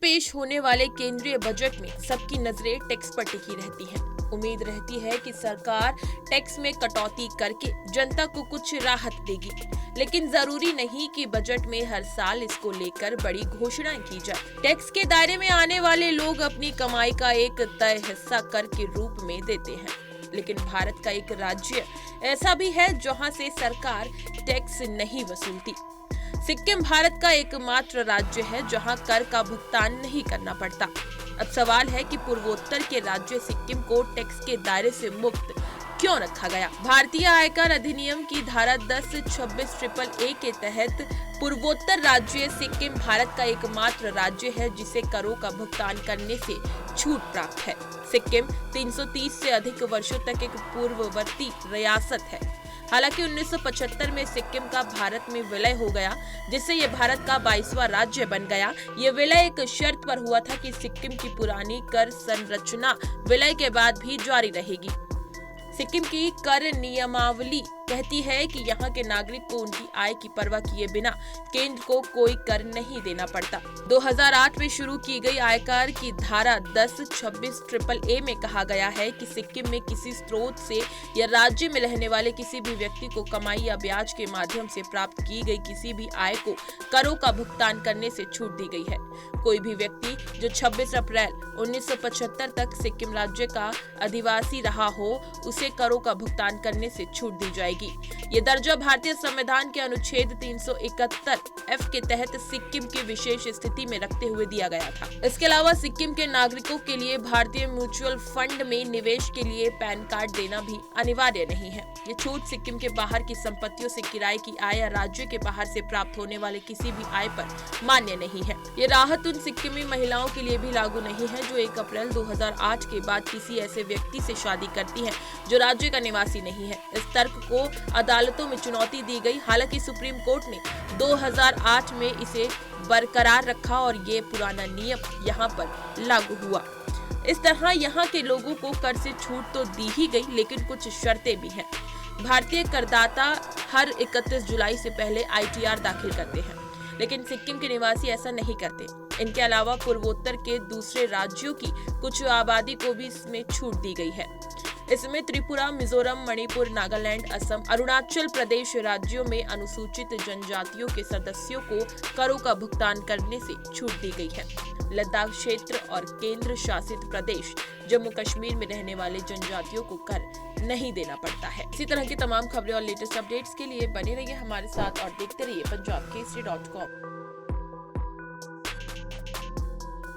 पेश होने वाले केंद्रीय बजट में सबकी नजरें टैक्स पर टिकी रहती हैं। उम्मीद रहती है कि सरकार टैक्स में कटौती करके जनता को कुछ राहत देगी, लेकिन जरूरी नहीं कि बजट में हर साल इसको लेकर बड़ी घोषणाएं की जाए। टैक्स के दायरे में आने वाले लोग अपनी कमाई का एक तय हिस्सा कर के रूप में देते हैं, लेकिन भारत का एक राज्य ऐसा भी है जहां से सरकार टैक्स नहीं वसूलती। सिक्किम भारत का एकमात्र राज्य है जहां कर का भुगतान नहीं करना पड़ता। अब सवाल है कि पूर्वोत्तर के राज्य सिक्किम को टैक्स के दायरे से मुक्त क्यों रखा गया? भारतीय आयकर अधिनियम की धारा 10(26)(a) के तहत पूर्वोत्तर राज्य सिक्किम भारत का एकमात्र राज्य है जिसे करों का भुगतान करने से छूट प्राप्त है। सिक्किम 330 से अधिक वर्षों तक एक पूर्ववर्ती रियासत है। हालांकि 1975 में सिक्किम का भारत में विलय हो गया, जिससे ये भारत का 22वां राज्य बन गया। ये विलय एक शर्त पर हुआ था कि सिक्किम की पुरानी कर संरचना विलय के बाद भी जारी रहेगी। सिक्किम की कर नियमावली कहती है कि यहाँ के नागरिक को उनकी आय की परवाह किए बिना केंद्र को कोई कर नहीं देना पड़ता। 2008 में शुरू की गई आयकर की धारा 10(26)(a) में कहा गया है कि सिक्किम में किसी स्रोत से या राज्य में रहने वाले किसी भी व्यक्ति को कमाई या ब्याज के माध्यम से प्राप्त की गई किसी भी आय को करों का भुगतान करने से छूट दी गई है। कोई भी व्यक्ति जो 26 अप्रैल 1975 तक सिक्किम राज्य का अधिवासी रहा हो, उसे करों का भुगतान करने से छूट दी जाएगी। ये दर्जा भारतीय संविधान के अनुच्छेद 371(f) के तहत सिक्किम की विशेष स्थिति में रखते हुए दिया गया था। इसके अलावा सिक्किम के नागरिकों के लिए भारतीय म्यूचुअल फंड में निवेश के लिए पैन कार्ड देना भी अनिवार्य नहीं है। ये छूट सिक्किम के बाहर की संपत्तियों से किराए की आय या राज्य के बाहर से प्राप्त होने वाले किसी भी आय पर मान्य नहीं है। ये राहत उन सिक्किमी महिलाओं के लिए भी लागू नहीं है जो 1 अप्रैल 2008 के बाद किसी ऐसे व्यक्ति से शादी करती हैं जो राज्य का निवासी नहीं है। इस तर्क को अदालतों में चुनौती दी गई। हालांकि सुप्रीम कोर्ट ने 2008 में इसे बरकरार रखा और ये पुराना नियम यहाँ पर लागू हुआ। इस तरह यहाँ के लोगों को कर से छूट तो दी ही गई, लेकिन कुछ शर्तें भी हैं। भारतीय करदाता हर 31 जुलाई से पहले ITR दाखिल करते हैं, लेकिन सिक्किम के निवासी ऐसा नहीं करते। इनके अलावा पूर्वोत्तर के दूसरे राज्यों की कुछ आबादी को भी इसमें छूट दी गई है। इसमें त्रिपुरा, मिजोरम, मणिपुर, नागालैंड, असम, अरुणाचल प्रदेश राज्यों में अनुसूचित जनजातियों के सदस्यों को करों का भुगतान करने से छूट दी गई है। लद्दाख क्षेत्र और केंद्र शासित प्रदेश जम्मू कश्मीर में रहने वाले जनजातियों को कर नहीं देना पड़ता है। इसी तरह की तमाम खबरें और लेटेस्ट अपडेट्स के लिए बने रहिए हमारे साथ और देखते रहिए punjabkesari.com।